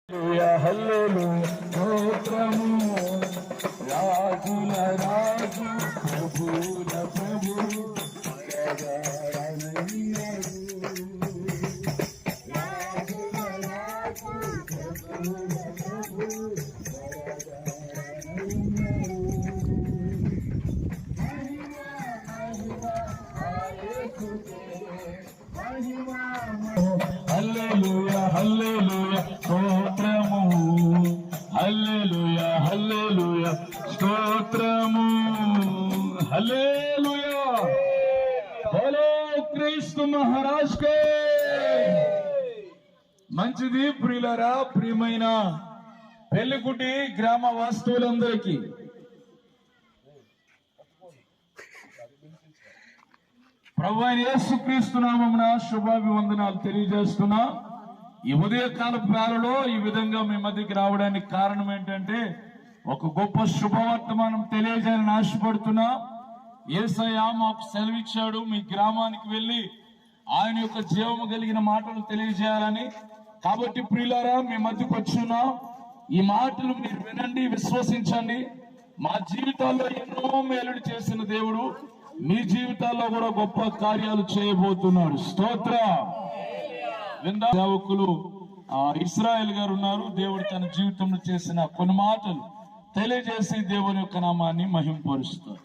హల్లెలూయా స్తోత్రము రాజుల రాజు ప్రభుల ప్రభు హల్లెలూయా హల్లెలూయా స్తోత్రము హల్లెలూయా హల్లెలూయా స్తోత్రము హల్లెలూయా బోలో క్రీస్తు మహారాజ్ కే. మంచిది ప్రియులారా, ప్రియమైన పెళ్లికుటి గ్రామ వాస్తువులందరికీ ప్రభువైన యేసుక్రీస్తు నామమున శుభాభివందనాలు తెలియజేస్తున్నా. ఈ ఉదయకాల వేళలో ఈ విధంగా మీ మధ్యకి రావడానికి కారణం ఏంటంటే ఒక గొప్ప శుభవర్తమానం తెలియజేయాలని ఆశపడుతున్నా. యేసయ్య మాకు సెలవిచ్చాడు మీ గ్రామానికి వెళ్లి ఆయన యొక్క జీవము కలిగిన మాటలు తెలియజేయాలని. కాబట్టి ప్రియులారా, మీ మధ్యకు వచ్చున్నా. ఈ మాటలు మీరు వినండి, విశ్వసించండి. మా జీవితాల్లో ఎన్నో మేలుడు చేసిన దేవుడు మీ జీవితాల్లో కూడా గొప్ప కార్యాలు చేయబోతున్నాడు. స్తోత్ర. సేవకులు ఇస్రాయేల్ గారు ఉన్నారు. దేవుడు తన జీవితంలో చేసిన కొన్ని మాటలు తెలియజేసి దేవుని యొక్క నామాన్ని మహింపరుస్తారు.